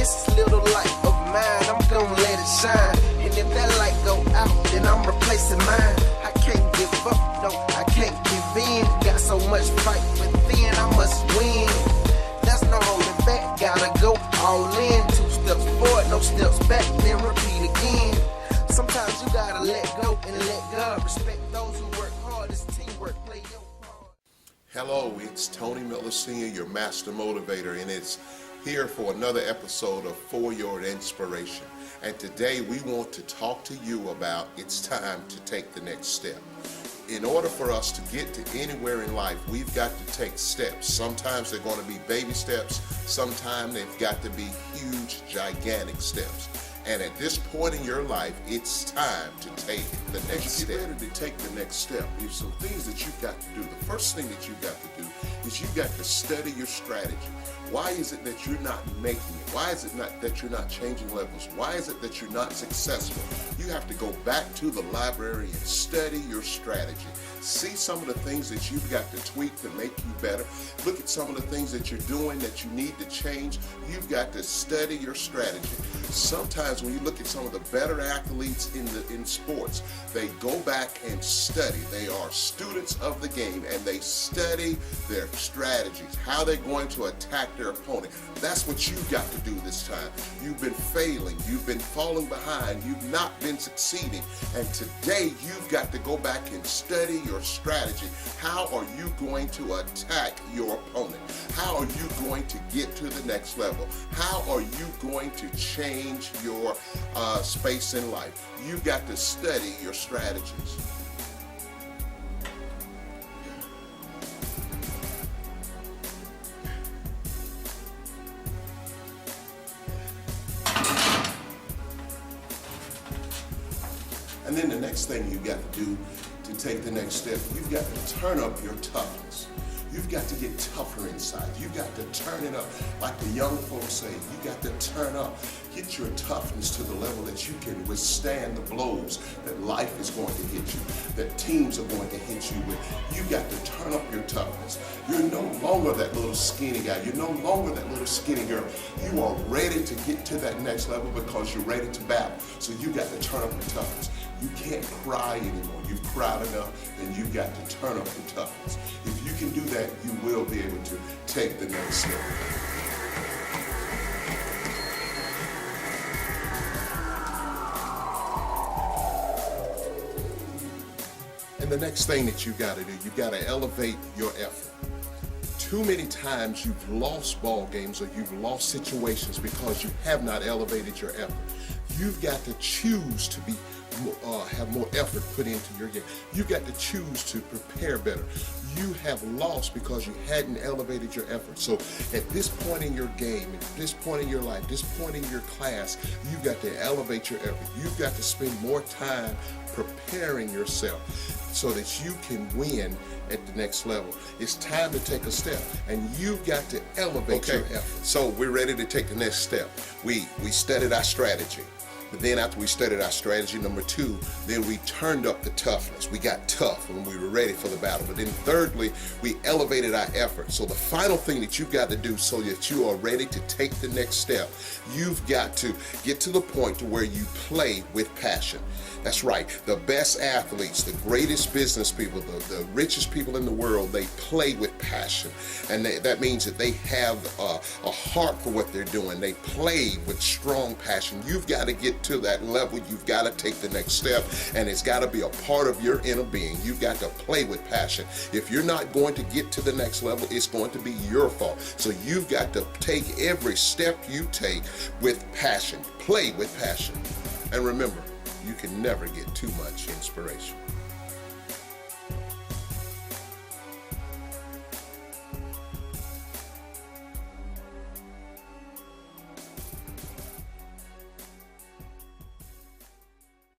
this little light of mine, I'm gonna let it shine. And if that light go out, then I'm replacing mine. I can't give up, no, I can't give in. Got so much fight within, I must win. There's no holding back, gotta go all in. 2 steps forward, no steps back, then repeat again. Sometimes you gotta let go and let God. Respect those who work hard, it's teamwork, play your part. Hello, it's Tony Miller Sr., your master motivator, and it's here for another episode of For Your Inspiration. And today we want to talk to you about it's time to take the next step. In order for us to get to anywhere in life, we've got to take steps. Sometimes they're going to be baby steps. Sometimes they've got to be huge, gigantic steps. And at this point in your life, it's time to take the next step. Get ready to take the next step. There's some things that you've got to do. The first thing that you've got to do is you've got to study your strategy. Why is it that you're not making it? Why is it not that you're not changing levels? Why is it that you're not successful? You have to go back to the library and study your strategy. See some of the things that you've got to tweak to make you better. Look at some of the things that you're doing that you need to change. You've got to study your strategy. Sometimes when you look at some of the better athletes in sports, they go back and study. They are students of the game and they study their strategies, how they're going to attack their opponent. That's what you've got to do this time. You've been failing. You've been falling behind. You've not been succeeding. And today you've got to go back and study your strategy. How are you going to attack your opponent? How are you going to get to the next level? How are you going to change your space in life? You've got to study your strategies. And then the next thing you've got to do to take the next step, you've got to turn up your toughness. You've got to get tougher inside. You've got to turn it up. Like the young folks say, you got to turn up. Get your toughness to the level that you can withstand the blows that life is going to hit you, that teams are going to hit you with. You've got to turn up your toughness. You're no longer that little skinny guy. You're no longer that little skinny girl. You are ready to get to that next level because you're ready to battle. So you got to turn up your toughness. You can't cry anymore. You've cried enough, and you've got to turn up your toughness. If you can do that, you will be able to take the next step. And the next thing that you got to do, you got to elevate your effort. Too many times you've lost ball games or you've lost situations because you have not elevated your effort. You've got to choose to be have more effort put into your game. You got to choose to prepare better. You have lost because you hadn't elevated your effort. So at this point in your game, at this point in your life, this point in your class, you've got to elevate your effort. You've got to spend more time preparing yourself so that you can win at the next level. It's time to take a step, and you've got to elevate your effort. So we're ready to take the next step. We studied our strategy. But then after we studied our strategy, number 2, then we turned up the toughness. We got tough when we were ready for the battle. But then thirdly, we elevated our effort. So the final thing that you've got to do so that you are ready to take the next step, you've got to get to the point to where you play with passion. That's right. The best athletes, the greatest business people, the richest people in the world, they play with passion. And that means that they have a heart for what they're doing. They play with strong passion. You've got to get to that level. You've got to take the next step, and it's got to be a part of your inner being. You've got to play with passion. If you're not going to get to the next level, it's going to be your fault. So you've got to take every step you take with passion. Play with passion. And remember, you can never get too much inspiration.